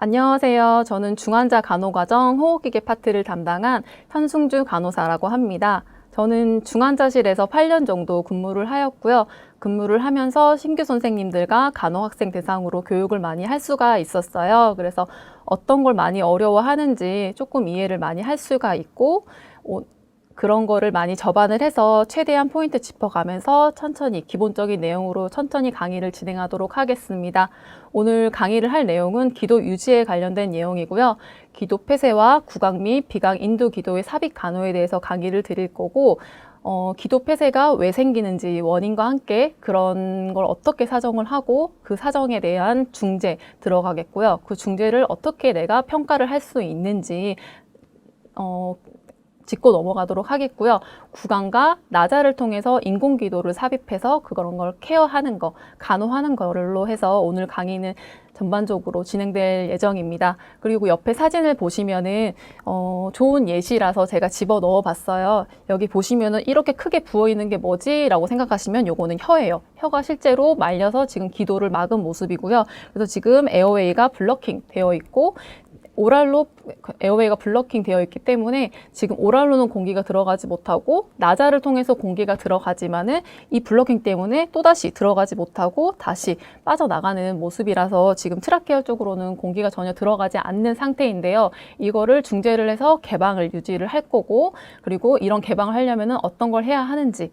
안녕하세요. 저는 중환자 간호과정 호흡기계 파트를 담당한 현승주 간호사라고 합니다. 저는 중환자실에서 8년 정도 근무를 하였고요. 근무를 하면서 신규 선생님들과 간호학생 대상으로 교육을 많이 할 수가 있었어요. 그래서 어떤 걸 많이 어려워하는지 조금 이해를 많이 할 수가 있고, 그런 거를 많이 접안을 해서 최대한 포인트 짚어가면서 천천히 기본적인 내용으로 천천히 강의를 진행하도록 하겠습니다. 오늘 강의를 할 내용은 기도 유지에 관련된 내용이고요. 기도 폐쇄와 구강 및 비강 인두 기도의 삽입 간호에 대해서 강의를 드릴 거고, 기도 폐쇄가 왜 생기는지 원인과 함께 그런 걸 어떻게 사정을 하고 그 사정에 대한 중재 들어가겠고요. 그 중재를 어떻게 내가 평가를 할 수 있는지 짚고 넘어가도록 하겠고요. 구강과 나자를 통해서 인공기도를 삽입해서 그런 걸 케어하는 거, 간호하는 걸로 해서 오늘 강의는 전반적으로 진행될 예정입니다. 그리고 옆에 사진을 보시면은 좋은 예시라서 제가 집어 넣어 봤어요. 여기 보시면은 이렇게 크게 부어 있는 게 뭐지? 라고 생각하시면 요거는 혀예요. 혀가 실제로 말려서 지금 기도를 막은 모습이고요. 그래서 지금 에어웨이가 블러킹 되어 있고 오랄로 에어웨이가 블러킹 되어 있기 때문에 지금 오랄로는 공기가 들어가지 못하고 나자를 통해서 공기가 들어가지만은 이 블러킹 때문에 또다시 들어가지 못하고 다시 빠져나가는 모습이라서 지금 트라케어 쪽으로는 공기가 전혀 들어가지 않는 상태인데요. 이거를 중재를 해서 개방을 유지를 할 거고, 그리고 이런 개방을 하려면은 어떤 걸 해야 하는지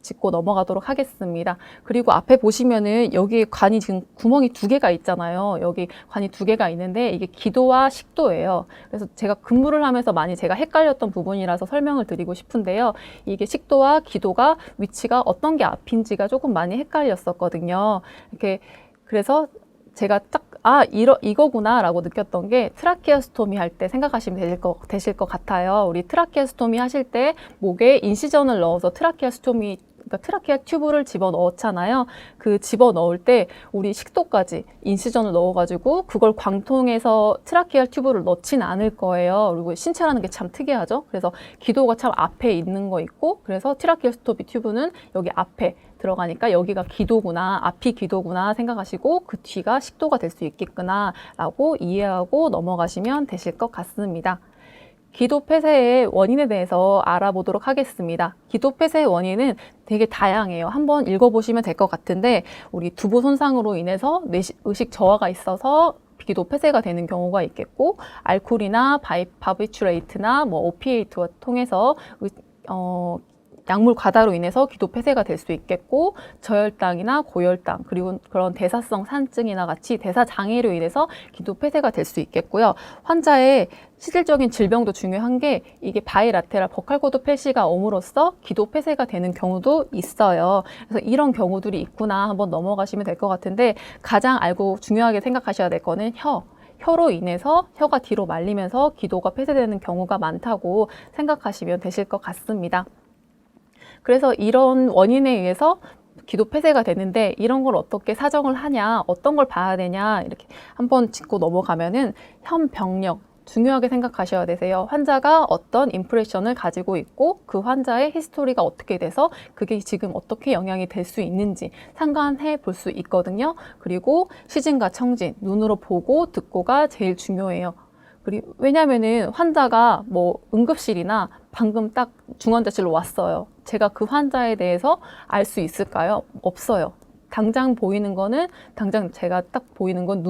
짚고 넘어가도록 하겠습니다. 그리고 앞에 보시면은 여기 관이 지금 구멍이 2개가 있잖아요. 여기 관이 2개가 있는데 이게 기도와 식도예요. 그래서 제가 근무를 하면서 많이 제가 헷갈렸던 부분이라서 설명을 드리고 싶은데요. 이게 식도와 기도가 위치가 어떤 게 앞인지가 조금 많이 헷갈렸었거든요. 이렇게 그래서 제가 딱 이거구나 라고 느꼈던 게 트라키오스토미 할 때 생각하시면 되실 것 같아요. 우리 트라키오스토미 하실 때 목에 인시전을 넣어서 트라키오스토미, 그러니까 트라키아 튜브를 집어 넣었잖아요. 그 집어 넣을 때 우리 식도까지 인시전을 넣어가지고 그걸 광통해서 트라키아 튜브를 넣진 않을 거예요. 그리고 신체라는 게 참 특이하죠. 그래서 기도가 참 앞에 있는 거 있고, 그래서 트라키오스토미 튜브는 여기 앞에 들어가니까 여기가 기도구나, 앞이 기도구나 생각하시고 그 뒤가 식도가 될 수 있겠구나 라고 이해하고 넘어가시면 되실 것 같습니다. 기도 폐쇄의 원인에 대해서 알아보도록 하겠습니다. 기도 폐쇄의 원인은 되게 다양해요. 한번 읽어보시면 될 것 같은데, 우리 두부 손상으로 인해서 의식 저하가 있어서 기도 폐쇄가 되는 경우가 있겠고, 알코올이나 바비츄레이트나 오피에이트와 통해서 약물 과다로 인해서 기도 폐쇄가 될 수 있겠고, 저혈당이나 고혈당, 그리고 그런 대사성 산증이나 같이 대사 장애로 인해서 기도 폐쇄가 될 수 있겠고요. 환자의 실질적인 질병도 중요한 게 이게 바이라테랄 버칼코드 폐시가 옴으로써 기도 폐쇄가 되는 경우도 있어요. 그래서 이런 경우들이 있구나 한번 넘어가시면 될 것 같은데, 가장 알고 중요하게 생각하셔야 될 거는 혀로 인해서 혀가 뒤로 말리면서 기도가 폐쇄되는 경우가 많다고 생각하시면 되실 것 같습니다. 그래서 이런 원인에 의해서 기도 폐쇄가 되는데, 이런 걸 어떻게 사정을 하냐, 어떤 걸 봐야 되냐, 이렇게 한번 짚고 넘어가면은 현병력 중요하게 생각하셔야 되세요. 환자가 어떤 임프레션을 가지고 있고 그 환자의 히스토리가 어떻게 돼서 그게 지금 어떻게 영향이 될 수 있는지 상관해 볼 수 있거든요. 그리고 시진과 청진, 눈으로 보고 듣고가 제일 중요해요. 그리고 왜냐면은 환자가 응급실이나 방금 딱 중환자실로 왔어요. 제가 그 환자에 대해서 알 수 있을까요? 없어요. 당장 보이는 거는, 당장 제가 딱 보이는 건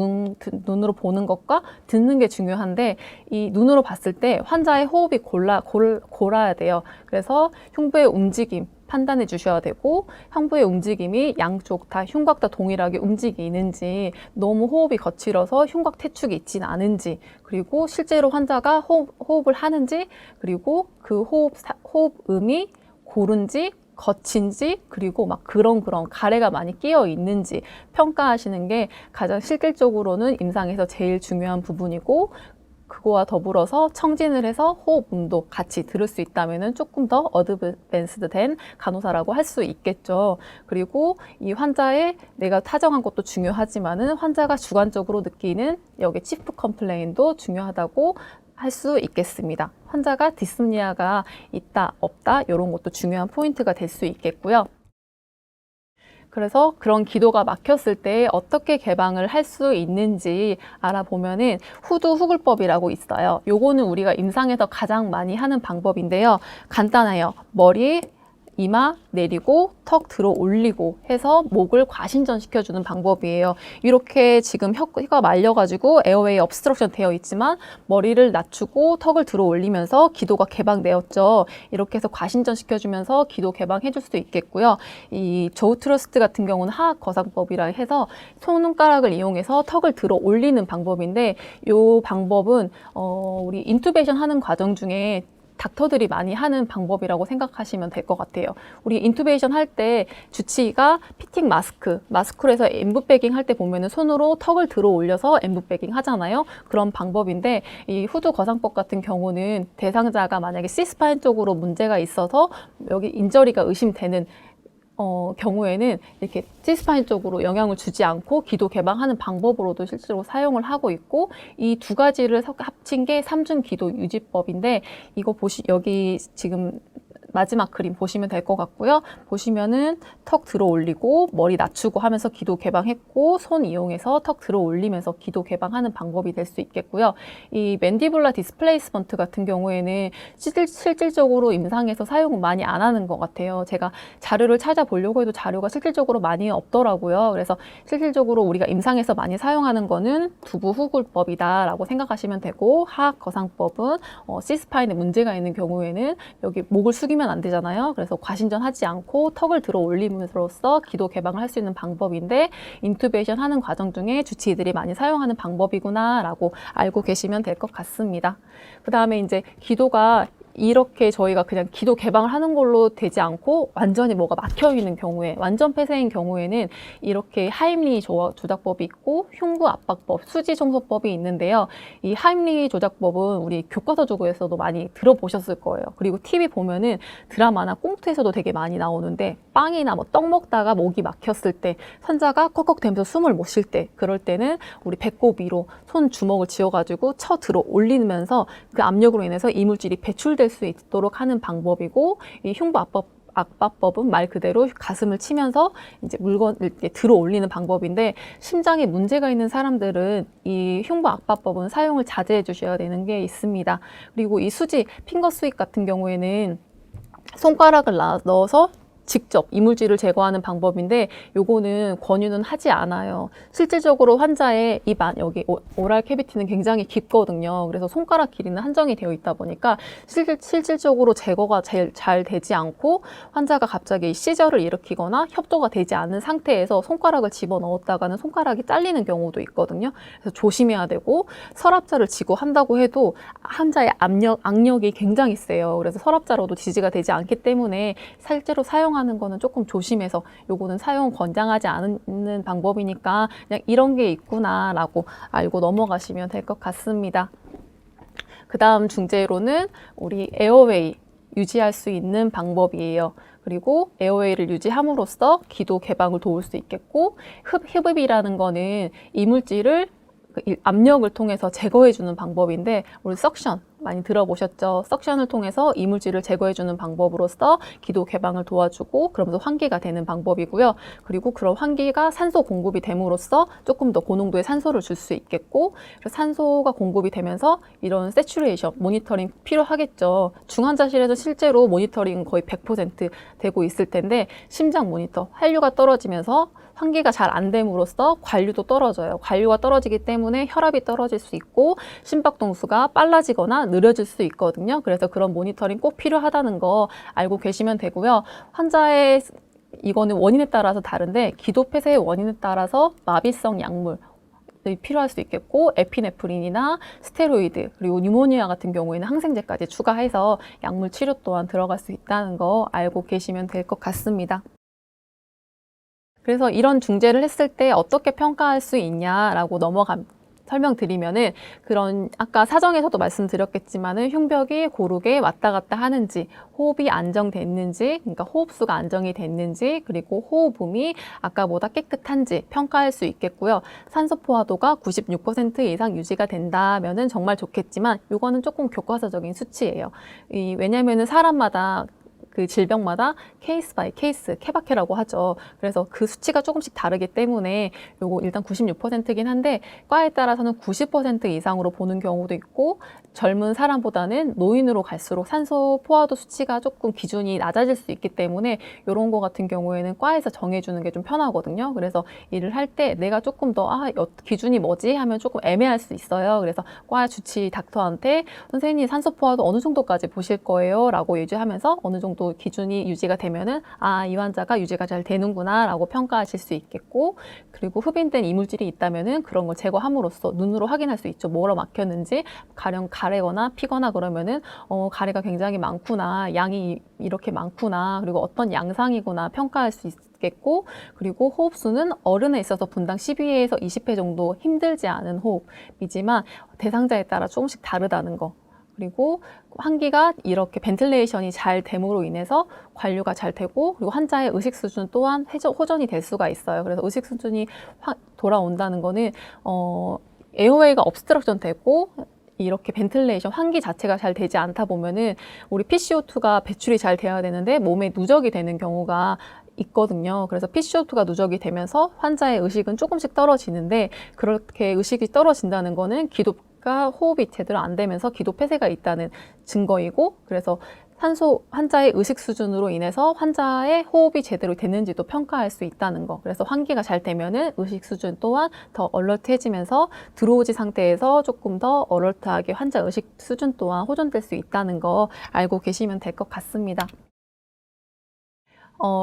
눈으로 보는 것과 듣는 게 중요한데, 이 눈으로 봤을 때 환자의 호흡이 골아야 돼요. 그래서 흉부의 움직임 판단해 주셔야 되고, 흉부의 움직임이 양쪽 다 흉곽 다 동일하게 움직이는지, 너무 호흡이 거칠어서 흉곽 퇴축이 있진 않은지, 그리고 실제로 환자가 호흡을 하는지, 그리고 그 호흡음이 고른지 거친지, 그리고 막 그런 가래가 많이 끼어 있는지 평가하시는 게 가장 실질적으로는 임상에서 제일 중요한 부분이고, 그거와 더불어서 청진을 해서 호흡음도 같이 들을 수 있다면 조금 더 어드밴스드 된 간호사라고 할 수 있겠죠. 그리고 이 환자의 내가 타정한 것도 중요하지만은 환자가 주관적으로 느끼는 여기 치프 컴플레인도 중요하다고 할 수 있겠습니다. 환자가 디스니아가 있다, 없다 이런 것도 중요한 포인트가 될 수 있겠고요. 그래서 그런 기도가 막혔을 때 어떻게 개방을 할 수 있는지 알아보면은 후두 후굴법이라고 있어요. 요거는 우리가 임상에서 가장 많이 하는 방법인데요. 간단해요. 머리, 이마 내리고 턱 들어 올리고 해서 목을 과신전 시켜주는 방법이에요. 이렇게 지금 혀가 말려가지고 에어웨이 obstruction 되어 있지만 머리를 낮추고 턱을 들어 올리면서 기도가 개방되었죠. 이렇게 해서 과신전 시켜주면서 기도 개방해 줄 수도 있겠고요. 이 저우 트러스트 같은 경우는 하악 거상법이라 해서 손가락을 이용해서 턱을 들어 올리는 방법인데 이 방법은 우리 인투베이션 하는 과정 중에 닥터들이 많이 하는 방법이라고 생각하시면 될 것 같아요. 우리 인투베이션 할 때 주치의가 피팅 마스크로 해서 엠브백잉 할 때 보면은 손으로 턱을 들어 올려서 엠브백잉 하잖아요. 그런 방법인데 이 후두 거상법 같은 경우는 대상자가 만약에 C스파인 쪽으로 문제가 있어서 여기 인저리가 의심되는 경우에는 이렇게 C스파인 쪽으로 영향을 주지 않고 기도 개방하는 방법으로도 실제로 사용을 하고 있고 이 두 가지를 합친 게 삼중 기도 유지법인데 이거 여기 지금 마지막 그림 보시면 될 것 같고요. 보시면은 턱 들어 올리고 머리 낮추고 하면서 기도 개방했고 손 이용해서 턱 들어 올리면서 기도 개방하는 방법이 될 수 있겠고요. 이 맨디블라 디스플레이스먼트 같은 경우에는 실질적으로 임상에서 사용을 많이 안 하는 것 같아요. 제가 자료를 찾아보려고 해도 자료가 실질적으로 많이 없더라고요. 그래서 실질적으로 우리가 임상에서 많이 사용하는 거는 두부 후굴법이다라고 생각하시면 되고 하악 거상법은 C스파인에 문제가 있는 경우에는 여기 목을 숙이면 안 되잖아요. 그래서 과신전하지 않고 턱을 들어 올림으로써 기도 개방을 할 수 있는 방법인데 인투베이션 하는 과정 중에 주치의들이 많이 사용하는 방법이구나 라고 알고 계시면 될 것 같습니다. 그 다음에 이제 기도가 이렇게 저희가 그냥 기도 개방을 하는 걸로 되지 않고 완전히 뭐가 막혀 있는 경우에 완전 폐쇄인 경우에는 이렇게 하임리 조작법이 있고 흉부 압박법, 수지 청소법이 있는데요. 이 하임리 조작법은 우리 교과서적에서도 많이 들어보셨을 거예요. 그리고 TV 보면은 드라마나 꽁트에서도 되게 많이 나오는데 빵이나 뭐 떡 먹다가 목이 막혔을 때 환자가 컥컥대면서 숨을 못 쉴 때 그럴 때는 우리 배꼽 위로 손 주먹을 쥐어가지고 쳐 들어 올리면서 그 압력으로 인해서 이물질이 배출될 수 있도록 하는 방법이고 이 흉부 압박법은 말 그대로 가슴을 치면서 이제 물건을 이렇게 들어 올리는 방법인데 심장에 문제가 있는 사람들은 이 흉부 압박법은 사용을 자제해 주셔야 되는 게 있습니다. 그리고 이 수지 핑거 스윗 같은 경우에는 손가락을 넣어서 직접 이물질을 제거하는 방법인데 요거는 권유는 하지 않아요. 실질적으로 환자의 입 안, 여기 오랄 캐비티는 굉장히 깊거든요. 그래서 손가락 길이는 한정이 되어 있다 보니까 실질적으로 제거가 잘 되지 않고 환자가 갑자기 시저를 일으키거나 협조가 되지 않은 상태에서 손가락을 집어넣었다가는 손가락이 잘리는 경우도 있거든요. 그래서 조심해야 되고 서랍자를 쥐고 한다고 해도 환자의 악력이 굉장히 세요. 그래서 서랍자로도 지지가 되지 않기 때문에 실제로 사용하는 거는 조금 조심해서 요거는 사용 권장하지 않는 방법이니까 그냥 이런 게 있구나라고 알고 넘어가시면 될 것 같습니다. 그 다음 중재로는 우리 에어웨이 유지할 수 있는 방법이에요. 그리고 에어웨이를 유지함으로써 기도 개방을 도울 수 있겠고 흡입이라는 거는 이물질을 압력을 통해서 제거해주는 방법인데 우리 석션 많이 들어보셨죠? 석션을 통해서 이물질을 제거해주는 방법으로서 기도 개방을 도와주고 그러면서 환기가 되는 방법이고요. 그리고 그런 환기가 산소 공급이 됨으로써 조금 더 고농도의 산소를 줄 수 있겠고 그래서 산소가 공급이 되면서 이런 세츄레이션, 모니터링 필요하겠죠. 중환자실에서 실제로 모니터링 거의 100% 되고 있을 텐데 심장 모니터, 혈류가 떨어지면서 환기가 잘 안 됨으로써 관류도 떨어져요. 관류가 떨어지기 때문에 혈압이 떨어질 수 있고 심박동수가 빨라지거나 느려질 수 있거든요. 그래서 그런 모니터링 꼭 필요하다는 거 알고 계시면 되고요. 환자의 이거는 원인에 따라서 다른데 기도 폐쇄의 원인에 따라서 마비성 약물 필요할 수 있겠고 에피네프린이나 스테로이드 그리고 뉴모니아 같은 경우에는 항생제까지 추가해서 약물 치료 또한 들어갈 수 있다는 거 알고 계시면 될 것 같습니다. 그래서 이런 중재를 했을 때 어떻게 평가할 수 있냐라고 설명드리면은 그런 아까 사정에서도 말씀드렸겠지만은 흉벽이 고르게 왔다 갔다 하는지 호흡이 안정됐는지 그러니까 호흡수가 안정이 됐는지 그리고 호흡음이 아까보다 깨끗한지 평가할 수 있겠고요. 산소 포화도가 96% 이상 유지가 된다면은 정말 좋겠지만 이거는 조금 교과서적인 수치예요. 왜냐면은 사람마다 그 질병마다 케이스 바이 케이스, 케바케라고 하죠. 그래서 그 수치가 조금씩 다르기 때문에 요거 일단 96%긴 한데 과에 따라서는 90% 이상으로 보는 경우도 있고 젊은 사람보다는 노인으로 갈수록 산소 포화도 수치가 조금 기준이 낮아질 수 있기 때문에 이런 거 같은 경우에는 과에서 정해주는 게 좀 편하거든요. 그래서 일을 할 때 내가 조금 더 기준이 뭐지 하면 조금 애매할 수 있어요. 그래서 과 주치 닥터한테 선생님 산소 포화도 어느 정도까지 보실 거예요? 라고 유지하면서 어느 정도 기준이 유지가 되면은 이 환자가 유지가 잘 되는구나 라고 평가하실 수 있겠고, 그리고 흡인된 이물질이 있다면은 그런 걸 제거함으로써 눈으로 확인할 수 있죠. 뭐로 막혔는지. 가령 가래거나 피거나 그러면은 가래가 굉장히 많구나, 양이 이렇게 많구나, 그리고 어떤 양상이구나 평가할 수 있겠고, 그리고 호흡수는 어른에 있어서 분당 12회에서 20회 정도 힘들지 않은 호흡이지만 대상자에 따라 조금씩 다르다는 거. 그리고 환기가 이렇게 벤틸레이션이 잘 됨으로 인해서 관류가 잘 되고, 그리고 환자의 의식 수준 또한 호전이 될 수가 있어요. 그래서 의식 수준이 돌아온다는 거는 에어웨이가 obstruction 되고 이렇게 벤틸레이션, 환기 자체가 잘 되지 않다 보면은 우리 PCO2가 배출이 잘 돼야 되는데 몸에 누적이 되는 경우가 있거든요. 그래서 PCO2가 누적이 되면서 환자의 의식은 조금씩 떨어지는데, 그렇게 의식이 떨어진다는 거는 기도가 호흡이 제대로 안 되면서 기도 폐쇄가 있다는 증거이고, 그래서 환자의 의식 수준으로 인해서 환자의 호흡이 제대로 되는지도 평가할 수 있다는 거. 그래서 환기가 잘 되면은 의식 수준 또한 더 얼러트해지면서 드로우지 상태에서 조금 더 얼러트하게 환자 의식 수준 또한 호전될 수 있다는 거 알고 계시면 될 것 같습니다.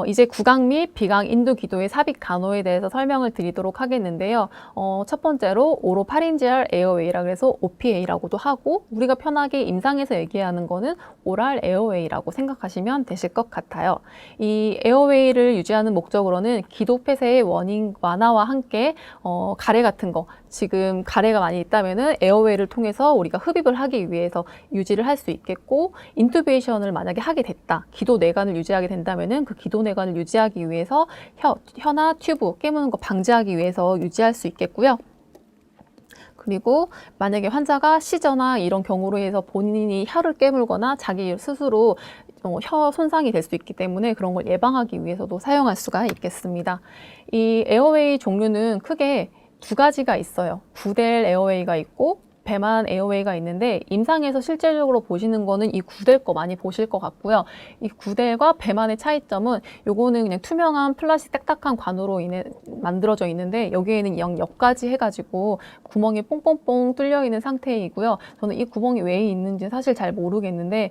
이제 구강 및 비강 인두 기도의 삽입 간호에 대해서 설명을 드리도록 하겠는데요. 첫 번째로 오로파린지알 에어웨이라 그래서 OPA라고도 하고, 우리가 편하게 임상에서 얘기하는 거는 오랄 에어웨이라고 생각하시면 되실 것 같아요. 이 에어웨이를 유지하는 목적으로는 기도 폐쇄의 원인 완화와 함께 가래 같은 거, 지금 가래가 많이 있다면은 에어웨이를 통해서 우리가 흡입을 하기 위해서 유지를 할 수 있겠고, 인투베이션을 만약에 하게 됐다, 기도 내관을 유지하게 된다면은 그 기도 내관을 유지하기 위해서 혀나 튜브 깨무는 거 방지하기 위해서 유지할 수 있겠고요. 그리고 만약에 환자가 시저나 이런 경우로 해서 본인이 혀를 깨물거나 자기 스스로 혀 손상이 될 수 있기 때문에 그런 걸 예방하기 위해서도 사용할 수가 있겠습니다. 이 에어웨이 종류는 크게 두 가지가 있어요. 구델 에어웨이가 있고 배만 에어웨이가 있는데, 임상에서 실제적으로 보시는 거는 이 구델 거 많이 보실 것 같고요. 이 구델과 배만의 차이점은 요거는 그냥 투명한 플라스틱 딱딱한 관으로 만들어져 있는데, 여기에는 옆까지 해가지고 구멍이 뽕뽕뽕 뚫려 있는 상태이고요. 저는 이 구멍이 왜 있는지 사실 잘 모르겠는데,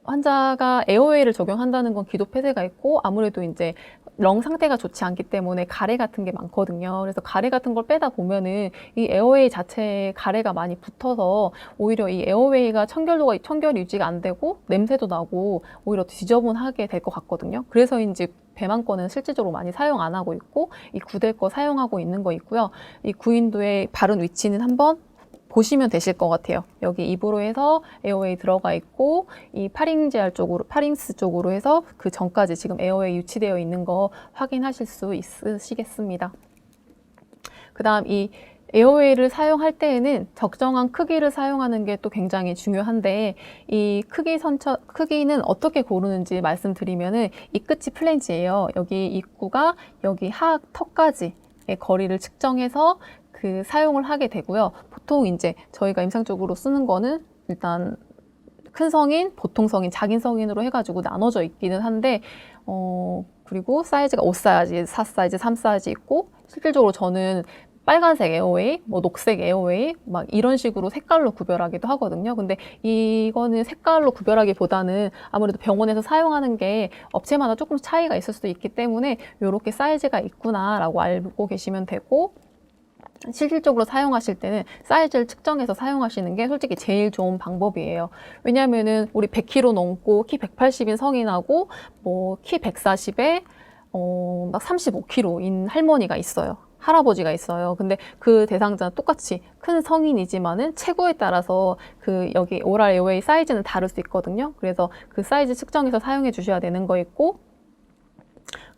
환자가 에어웨이를 적용한다는 건 기도 폐쇄가 있고, 아무래도 이제 령 상태가 좋지 않기 때문에 가래 같은 게 많거든요. 그래서 가래 같은 걸 빼다 보면은 이 에어웨이 자체에 가래가 많이 붙어서 오히려 이 에어웨이가 청결 유지가 안 되고 냄새도 나고 오히려 지저분하게 될 것 같거든요. 그래서인지 배만 거는 실질적으로 많이 사용 안 하고 있고, 이 구델 거 사용하고 있는 거 있고요. 이 구인두의 바른 위치는 한번 보시면 되실 것 같아요. 여기 입으로 해서 에어웨이 들어가 있고, 이 파링스 쪽으로 해서 그 전까지 지금 에어웨이 유치되어 있는 거 확인하실 수 있으시겠습니다. 그 다음 이 에어웨이를 사용할 때에는 적정한 크기를 사용하는 게 또 굉장히 중요한데, 이 크기는 어떻게 고르는지 말씀드리면은, 이 끝이 플랜지예요. 여기 입구가 여기 턱까지의 거리를 측정해서 그 사용을 하게 되고요. 보통 이제 저희가 임상적으로 쓰는 거는 일단 큰 성인, 보통 성인, 작은 성인으로 해가지고 나눠져 있기는 한데, 그리고 사이즈가 5사이즈, 4사이즈, 3사이즈 있고, 실질적으로 저는 빨간색 에어웨이, 녹색 에어웨이, 막 이런 식으로 색깔로 구별하기도 하거든요. 근데 이거는 색깔로 구별하기보다는 아무래도 병원에서 사용하는 게 업체마다 조금 차이가 있을 수도 있기 때문에 이렇게 사이즈가 있구나라고 알고 계시면 되고, 실질적으로 사용하실 때는 사이즈를 측정해서 사용하시는 게 솔직히 제일 좋은 방법이에요. 왜냐하면은 우리 100kg 넘고 키 180인 성인하고 키 140에 막 35kg인 할머니가 있어요. 할아버지가 있어요. 근데 그 대상자는 똑같이 큰 성인이지만은 체구에 따라서 그 여기 오랄 에어웨이 사이즈는 다를 수 있거든요. 그래서 그 사이즈 측정해서 사용해 주셔야 되는 거 있고,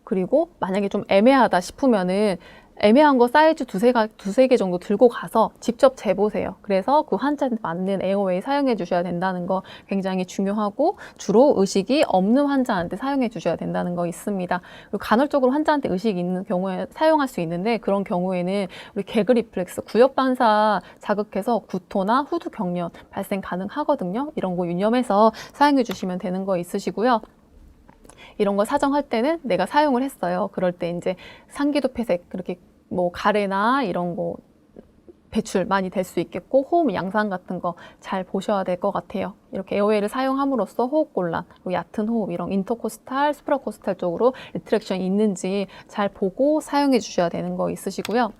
그리고 만약에 좀 애매하다 싶으면은 애매한 거 사이즈 두세 개 정도 들고 가서 직접 재보세요. 그래서 그 환자한테 맞는 에어웨이 사용해 주셔야 된다는 거 굉장히 중요하고, 주로 의식이 없는 환자한테 사용해 주셔야 된다는 거 있습니다. 그리고 간헐적으로 환자한테 의식이 있는 경우에 사용할 수 있는데, 그런 경우에는 우리 개그 리플렉스, 구역 반사 자극해서 구토나 후두 경련 발생 가능하거든요. 이런 거 유념해서 사용해 주시면 되는 거 있으시고요. 이런 거 사정할 때는 내가 사용을 했어요. 그럴 때 이제 상기도 폐색, 그렇게 뭐 가래나 이런 거 배출 많이 될 수 있겠고, 호흡 양상 같은 거 잘 보셔야 될 것 같아요. 이렇게 에어웨이를 사용함으로써 호흡곤란, 그리고 얕은 호흡, 이런 인터코스탈, 수프라코스탈 쪽으로 리트랙션이 있는지 잘 보고 사용해 주셔야 되는 거 있으시고요.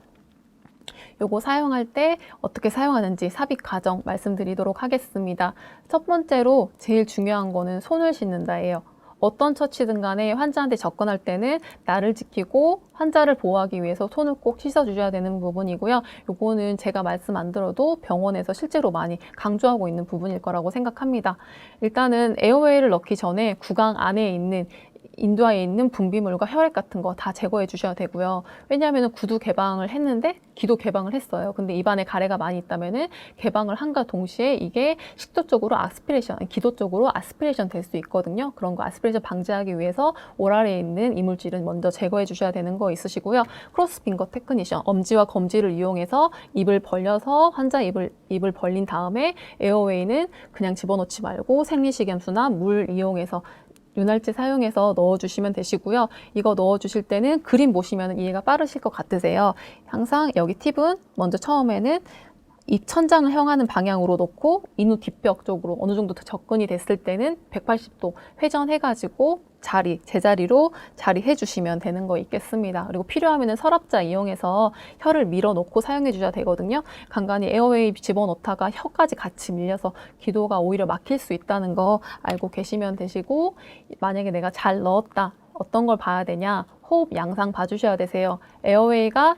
요거 사용할 때 어떻게 사용하는지 삽입 과정 말씀드리도록 하겠습니다. 첫 번째로 제일 중요한 거는 손을 씻는다예요. 어떤 처치든 간에 환자한테 접근할 때는 나를 지키고 환자를 보호하기 위해서 손을 꼭 씻어주셔야 되는 부분이고요. 요거는 제가 말씀 안 들어도 병원에서 실제로 많이 강조하고 있는 부분일 거라고 생각합니다. 일단은 에어웨이를 넣기 전에 구강 안에 있는 인두하에 있는 분비물과 혈액 같은 거 다 제거해 주셔야 되고요. 왜냐하면 구두 개방을 했는데 기도 개방을 했어요. 근데 입안에 가래가 많이 있다면은 개방을 한과 동시에 이게 식도 쪽으로 아스피레이션, 기도 쪽으로 아스피레이션 될 수 있거든요. 그런 거 아스피레이션 방지하기 위해서 오랄에 있는 이물질은 먼저 제거해 주셔야 되는 거 있으시고요. 크로스 핑거 테크니션, 엄지와 검지를 이용해서 입을 벌려서 환자 입을 벌린 다음에 에어웨이는 그냥 집어넣지 말고 생리식염수나 물 이용해서 윤활제 사용해서 넣어주시면 되시고요. 이거 넣어주실 때는 그림 보시면 이해가 빠르실 것 같으세요. 항상 여기 팁은 먼저 처음에는 입 천장을 향하는 방향으로 놓고 인후 뒷벽 쪽으로 어느 정도 더 접근이 됐을 때는 180도 회전해가지고 제자리로 자리해 주시면 되는 거 있겠습니다. 그리고 필요하면 서랍자 이용해서 혀를 밀어 놓고 사용해 주셔야 되거든요. 간간히 에어웨이 집어넣다가 혀까지 같이 밀려서 기도가 오히려 막힐 수 있다는 거 알고 계시면 되시고, 만약에 내가 잘 넣었다, 어떤 걸 봐야 되냐, 호흡 양상 봐주셔야 되세요. 에어웨이가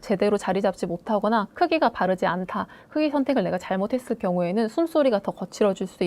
제대로 자리 잡지 못하거나 크기가 바르지 않다, 크기 선택을 내가 잘못했을 경우에는 숨소리가 더 거칠어질 수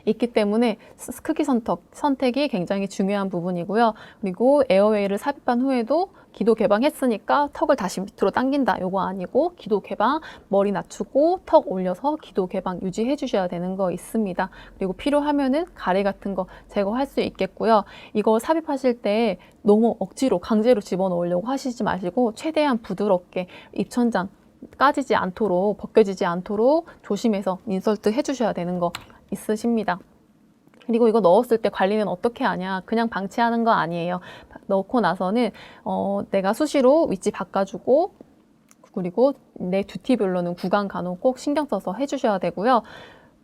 있기 때문에 크기 선택이 굉장히 중요한 부분이고요. 그리고 에어웨이를 삽입한 후에도 기도 개방했으니까 턱을 다시 밑으로 당긴다, 요거 아니고 기도 개방, 머리 낮추고 턱 올려서 기도 개방 유지해 주셔야 되는 거 있습니다. 그리고 필요하면은 가래 같은 거 제거할 수 있겠고요. 이거 삽입하실 때 너무 억지로 강제로 집어넣으려고 하시지 마시고 최대한 부드럽게 입천장 까지지 않도록, 벗겨지지 않도록 조심해서 인설트 해주셔야 되는 거 있으십니다. 그리고 이거 넣었을 때 관리는 어떻게 하냐, 그냥 방치하는 거 아니에요. 넣고 나서는 내가 수시로 위치 바꿔주고, 그리고 내 듀티별로는 구강 간호 꼭 신경 써서 해주셔야 되고요.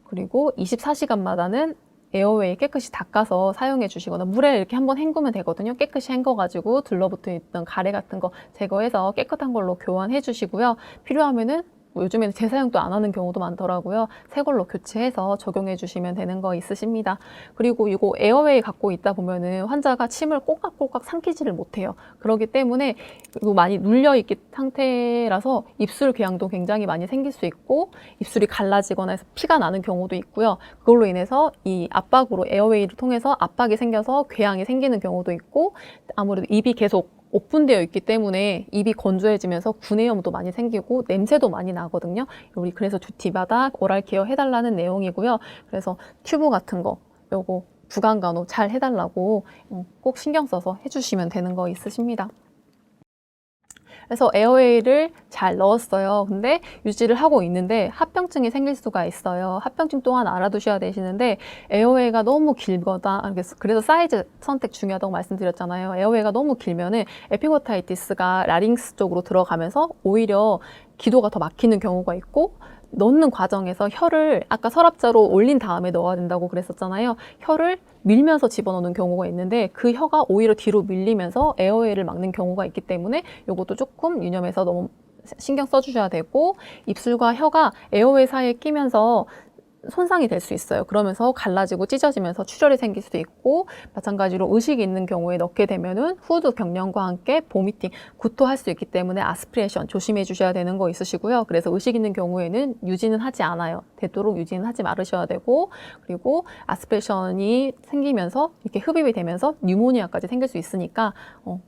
그리고 24시간마다는 에어웨이 깨끗이 닦아서 사용해 주시거나 물에 이렇게 한번 헹구면 되거든요. 깨끗이 헹궈가지고 둘러붙어 있던 가래 같은 거 제거해서 깨끗한 걸로 교환해 주시고요. 필요하면은 요즘에는 재사용도 안 하는 경우도 많더라고요. 새 걸로 교체해서 적용해 주시면 되는 거 있으십니다. 그리고 이거 에어웨이 갖고 있다 보면은 환자가 침을 꼴깍꼴깍 삼키지를 못해요. 그렇기 때문에 이거 많이 눌려있기 상태라서 입술 궤양도 굉장히 많이 생길 수 있고, 입술이 갈라지거나 해서 피가 나는 경우도 있고요. 그걸로 인해서 이 압박으로 에어웨이를 통해서 압박이 생겨서 궤양이 생기는 경우도 있고, 아무래도 입이 계속 오픈되어 있기 때문에 입이 건조해지면서 구내염도 많이 생기고 냄새도 많이 나거든요. 우리 그래서 듀티마다 오랄 케어 해달라는 내용이고요. 그래서 튜브 같은 거 요거 구강 간호 잘 해달라고 꼭 신경 써서 해주시면 되는 거 있으십니다. 그래서 에어웨이를 잘 넣었어요. 근데 유지를 하고 있는데 합병증이 생길 수가 있어요. 합병증 또한 알아두셔야 되시는데, 에어웨이가 너무 길거나, 그래서 사이즈 선택 중요하다고 말씀드렸잖아요. 에어웨이가 너무 길면은 에피고타이티스가 라링스 쪽으로 들어가면서 오히려 기도가 더 막히는 경우가 있고, 넣는 과정에서 혀를 아까 서랍자로 올린 다음에 넣어야 된다고 그랬었잖아요. 혀를 밀면서 집어넣는 경우가 있는데 그 혀가 오히려 뒤로 밀리면서 에어웨이를 막는 경우가 있기 때문에 이것도 조금 유념해서 너무 신경 써주셔야 되고, 입술과 혀가 에어웨이 사이에 끼면서 손상이 될 수 있어요. 그러면서 갈라지고 찢어지면서 출혈이 생길 수도 있고, 마찬가지로 의식이 있는 경우에 넣게 되면은 후두 경련과 함께 보미팅, 구토할 수 있기 때문에 아스피레이션 조심해 주셔야 되는 거 있으시고요. 그래서 의식 있는 경우에는 유지는 하지 않아요. 되도록 유지는 하지 말으셔야 되고, 그리고 아스피레이션이 생기면서 이렇게 흡입이 되면서 뉴모니아까지 생길 수 있으니까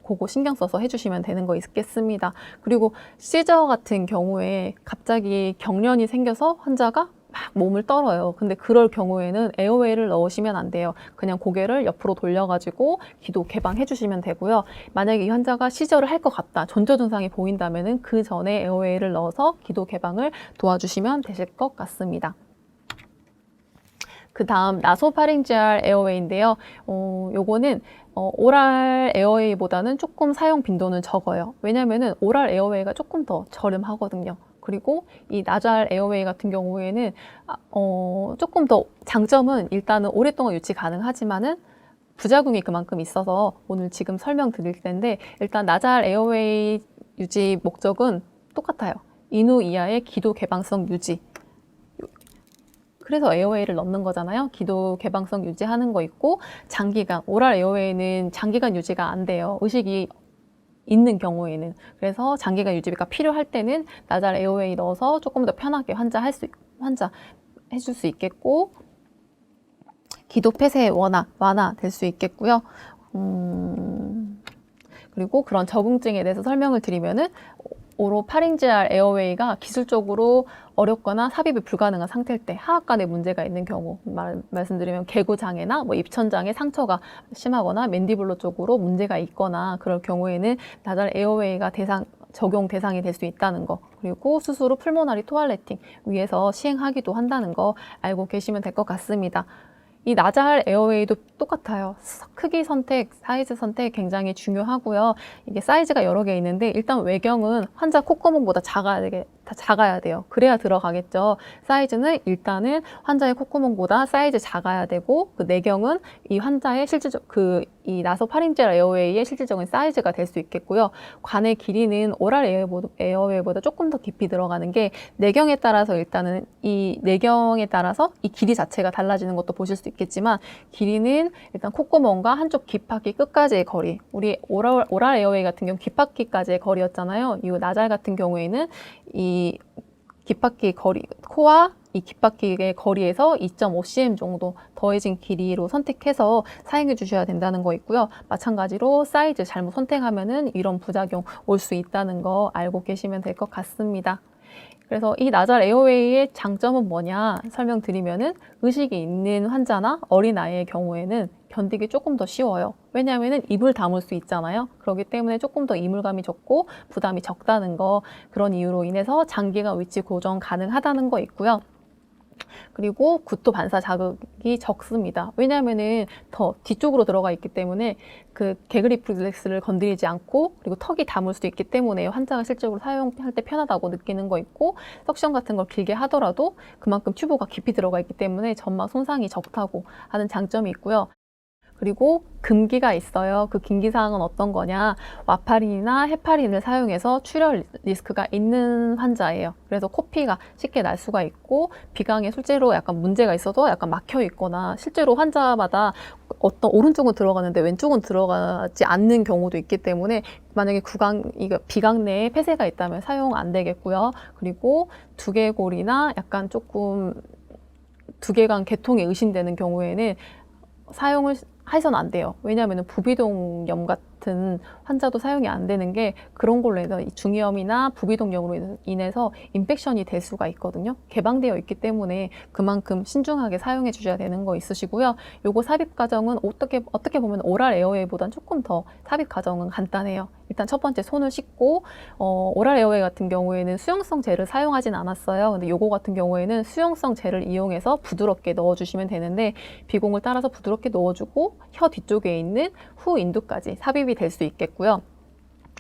그거 신경 써서 해주시면 되는 거 있겠습니다. 그리고 시저 같은 경우에 갑자기 경련이 생겨서 환자가 막 몸을 떨어요. 근데 그럴 경우에는 에어웨이를 넣으시면 안 돼요. 그냥 고개를 옆으로 돌려가지고 기도 개방해 주시면 되고요. 만약에 이 환자가 시저를 할 것 같다, 전조 증상이 보인다면은 그 전에 에어웨이를 넣어서 기도 개방을 도와주시면 되실 것 같습니다. 그 다음 나소파링지알 에어웨이인데요. 요거는 오랄 에어웨이보다는 조금 사용 빈도는 적어요. 왜냐면은 오랄 에어웨이가 조금 더 저렴하거든요. 그리고 이 나잘 에어웨이 같은 경우에는 조금 더 장점은 일단은 오랫동안 유지 가능하지만은 부작용이 그만큼 있어서 오늘 지금 설명드릴 텐데, 일단 나잘 에어웨이 유지 목적은 똑같아요. 인후 이하의 기도 개방성 유지. 그래서 에어웨이를 넣는 거잖아요. 기도 개방성 유지하는 거 있고, 장기간, 오랄 에어웨이는 장기간 유지가 안 돼요. 의식이 있는 경우에는. 그래서 장기간 유지가 필요할 때는 나잘 에어웨이 넣어서 조금 더 편하게 환자 해줄 수 있겠고, 기도 폐쇄 완화 될 수 있겠고요. 그리고 그런 적응증에 대해서 설명을 드리면은, 오로파링지알 에어웨이가 기술적으로 어렵거나 삽입이 불가능한 상태일 때, 하악간에 문제가 있는 경우, 말씀드리면 개구장애나 입천장에 상처가 심하거나 맨디블러 쪽으로 문제가 있거나 그럴 경우에는 나잘 에어웨이가 적용 대상이 될 수 있다는 거, 그리고 수술 후 풀모나리 토알레팅 위해서 시행하기도 한다는 거 알고 계시면 될 것 같습니다. 이 나잘 에어웨이도 똑같아요. 크기 선택, 사이즈 선택 굉장히 중요하고요. 이게 사이즈가 여러 개 있는데, 일단 외경은 환자 콧구멍보다 작아야 돼요. 그래야 들어가겠죠. 사이즈는 일단은 환자의 콧구멍보다 사이즈 작아야 되고, 그 내경은 이 환자의 이 나소파링지알 에어웨이의 실질적인 사이즈가 될 수 있겠고요. 관의 길이는 오랄 에어웨이보다 조금 더 깊이 들어가는 게, 내경에 따라서 일단은 이 내경에 따라서 이 길이 자체가 달라지는 것도 보실 수 있겠지만, 길이는 일단 콧구멍과 한쪽 귓바퀴 끝까지의 거리, 우리 오랄 에어웨이 같은 경우 귓바퀴까지의 거리였잖아요. 이 나잘 같은 경우에는 이 귓바퀴 거리, 코와 이 귓바퀴의 거리에서 2.5cm 정도 더해진 길이로 선택해서 사용해 주셔야 된다는 거 있고요. 마찬가지로 사이즈 잘못 선택하면은 이런 부작용 올 수 있다는 거 알고 계시면 될 것 같습니다. 그래서 이 나잘 에어웨이의 장점은 뭐냐 설명드리면은, 의식이 있는 환자나 어린아이의 경우에는 견디기 조금 더 쉬워요. 왜냐하면 입을 다물 수 있잖아요. 그렇기 때문에 조금 더 이물감이 적고 부담이 적다는 거, 그런 이유로 인해서 장기간 위치 고정 가능하다는 거 있고요. 그리고 구토 반사 자극이 적습니다. 왜냐하면은 더 뒤쪽으로 들어가 있기 때문에 그 개그리플렉스를 건드리지 않고, 그리고 턱이 다물 수도 있기 때문에 환자가 실제로 사용할 때 편하다고 느끼는 거 있고, 석션 같은 걸 길게 하더라도 그만큼 튜브가 깊이 들어가 있기 때문에 점막 손상이 적다고 하는 장점이 있고요. 그리고 금기가 있어요. 그 금기사항은 어떤 거냐, 와파린이나 헤파린을 사용해서 출혈 리스크가 있는 환자예요. 그래서 코피가 쉽게 날 수가 있고, 비강에 실제로 약간 문제가 있어도 약간 막혀 있거나, 실제로 환자마다 어떤 오른쪽은 들어가는데 왼쪽은 들어가지 않는 경우도 있기 때문에, 만약에 비강 내에 폐쇄가 있다면 사용 안 되겠고요. 그리고 두개골이나 약간 조금 두개관 개통이 의심되는 경우에는 사용을 해서는 안 돼요. 왜냐하면 부비동염 같은 환자도 사용이 안 되는 게, 그런 걸로 해서 중이염이나 부비동염으로 인해서 인펙션이 될 수가 있거든요. 개방되어 있기 때문에 그만큼 신중하게 사용해 주셔야 되는 거 있으시고요. 요거 삽입 과정은 어떻게 보면 오랄 에어웨이보다는 조금 더 삽입 과정은 간단해요. 일단 첫 번째 손을 씻고, 오랄 에어웨이 같은 경우에는 수용성 젤을 사용하진 않았어요. 근데 요거 같은 경우에는 수용성 젤을 이용해서 부드럽게 넣어주시면 되는데, 비공을 따라서 부드럽게 넣어주고 혀 뒤쪽에 있는 후 인두까지 삽입이 될 수 있겠고요.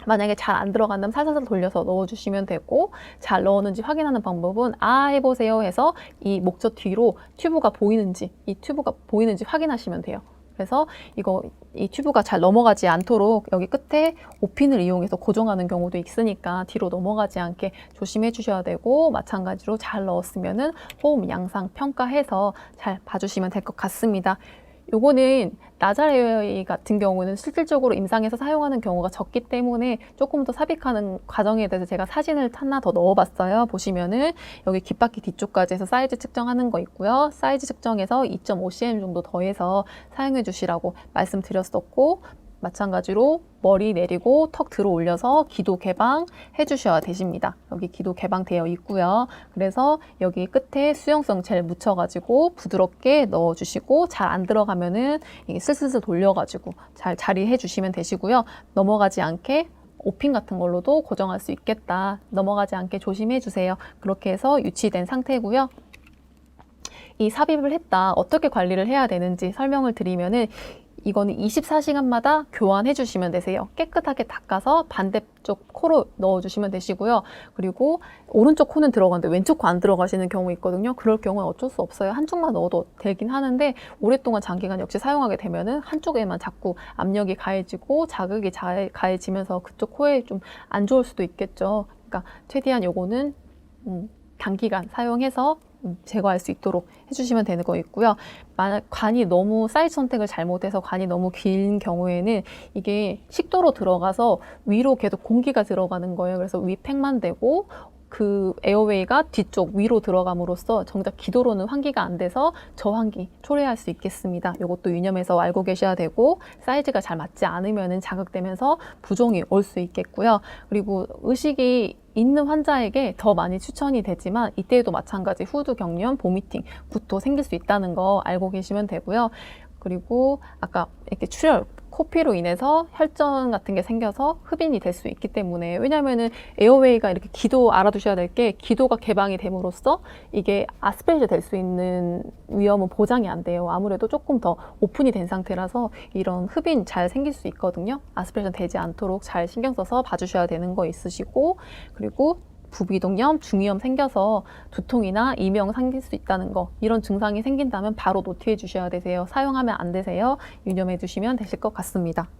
만약에 잘 안 들어간다면 살살 돌려서 넣어주시면 되고, 잘 넣었는지 확인하는 방법은 해보세요 해서 이 목젖 뒤로 튜브가 보이는지 확인하시면 돼요. 그래서 이 튜브가 잘 넘어가지 않도록 여기 끝에 오핀을 이용해서 고정하는 경우도 있으니까 뒤로 넘어가지 않게 조심해 주셔야 되고, 마찬가지로 잘 넣었으면은 호흡 양상 평가해서 잘 봐주시면 될 것 같습니다. 요거는 나자레이 같은 경우는 실질적으로 임상에서 사용하는 경우가 적기 때문에 조금 더 삽입하는 과정에 대해서 제가 사진을 하나 더 넣어봤어요. 보시면은 여기 귓바퀴 뒤쪽까지 해서 사이즈 측정하는 거 있고요. 사이즈 측정해서 2.5cm 정도 더해서 사용해 주시라고 말씀드렸었고, 마찬가지로 머리 내리고 턱 들어 올려서 기도 개방 해주셔야 되십니다. 여기 기도 개방 되어 있고요. 그래서 여기 끝에 수용성 젤 묻혀가지고 부드럽게 넣어주시고, 잘 안 들어가면은 이게 슬슬슬 돌려가지고 잘 자리해 주시면 되시고요. 넘어가지 않게 오핀 같은 걸로도 고정할 수 있겠다. 넘어가지 않게 조심해 주세요. 그렇게 해서 유치된 상태고요. 이 삽입을 했다, 어떻게 관리를 해야 되는지 설명을 드리면은, 이거는 24시간마다 교환해 주시면 되세요. 깨끗하게 닦아서 반대쪽 코로 넣어 주시면 되시고요. 그리고 오른쪽 코는 들어가는데 왼쪽 코 안 들어가시는 경우 있거든요. 그럴 경우는 어쩔 수 없어요. 한쪽만 넣어도 되긴 하는데, 오랫동안 장기간 역시 사용하게 되면은 한쪽에만 자꾸 압력이 가해지고 자극이 가해지면서 그쪽 코에 좀 안 좋을 수도 있겠죠. 그러니까 최대한 요거는 단기간 사용해서 제거할 수 있도록 해주시면 되는 거 있고요. 만약 관이 너무 사이즈 선택을 잘못해서 관이 너무 긴 경우에는 이게 식도로 들어가서 위로 계속 공기가 들어가는 거예요. 그래서 위팩만 되고 그 에어웨이가 뒤쪽 위로 들어감으로써 정작 기도로는 환기가 안 돼서 저환기 초래할 수 있겠습니다. 이것도 유념해서 알고 계셔야 되고, 사이즈가 잘 맞지 않으면 자극되면서 부종이 올 수 있겠고요. 그리고 의식이 있는 환자에게 더 많이 추천이 되지만, 이때에도 마찬가지 후두 경련, 보미팅, 구토 생길 수 있다는 거 알고 계시면 되고요. 그리고 아까 이렇게 출혈, 코피로 인해서 혈전 같은 게 생겨서 흡인이 될 수 있기 때문에, 왜냐면은 에어웨이가 이렇게 기도 알아두셔야 될 게, 기도가 개방이 됨으로써 이게 아스피레이션 될 수 있는 위험은 보장이 안 돼요. 아무래도 조금 더 오픈이 된 상태라서 이런 흡인 잘 생길 수 있거든요. 아스피레이션 되지 않도록 잘 신경 써서 봐주셔야 되는 거 있으시고, 그리고 부비동염, 중이염 생겨서 두통이나 이명 생길 수 있다는 거, 이런 증상이 생긴다면 바로 노티해 주셔야 되세요. 사용하면 안 되세요. 유념해 주시면 되실 것 같습니다.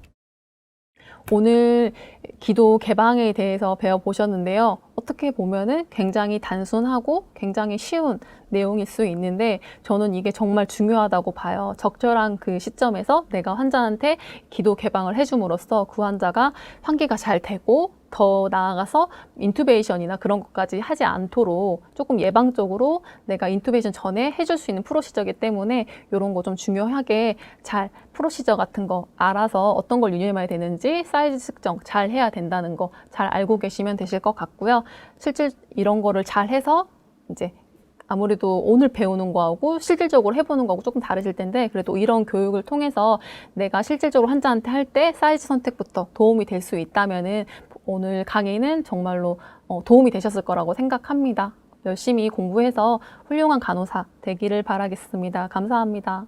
오늘 기도 개방에 대해서 배워보셨는데요. 어떻게 보면은 굉장히 단순하고 굉장히 쉬운 내용일 수 있는데, 저는 이게 정말 중요하다고 봐요. 적절한 그 시점에서 내가 환자한테 기도 개방을 해줌으로써 그 환자가 환기가 잘 되고, 더 나아가서 인투베이션이나 그런 것까지 하지 않도록 조금 예방적으로 내가 인투베이션 전에 해줄 수 있는 프로시저이기 때문에, 이런 거 좀 중요하게 잘 프로시저 같은 거 알아서 어떤 걸 유념해야 되는지 사이즈 측정 잘 해야 된다는 거 잘 알고 계시면 되실 것 같고요. 실제 이런 거를 잘 해서 이제 아무래도 오늘 배우는 거하고 실질적으로 해보는 거하고 조금 다르실 텐데, 그래도 이런 교육을 통해서 내가 실질적으로 환자한테 할 때 사이즈 선택부터 도움이 될 수 있다면은 오늘 강의는 정말로 도움이 되셨을 거라고 생각합니다. 열심히 공부해서 훌륭한 간호사 되기를 바라겠습니다. 감사합니다.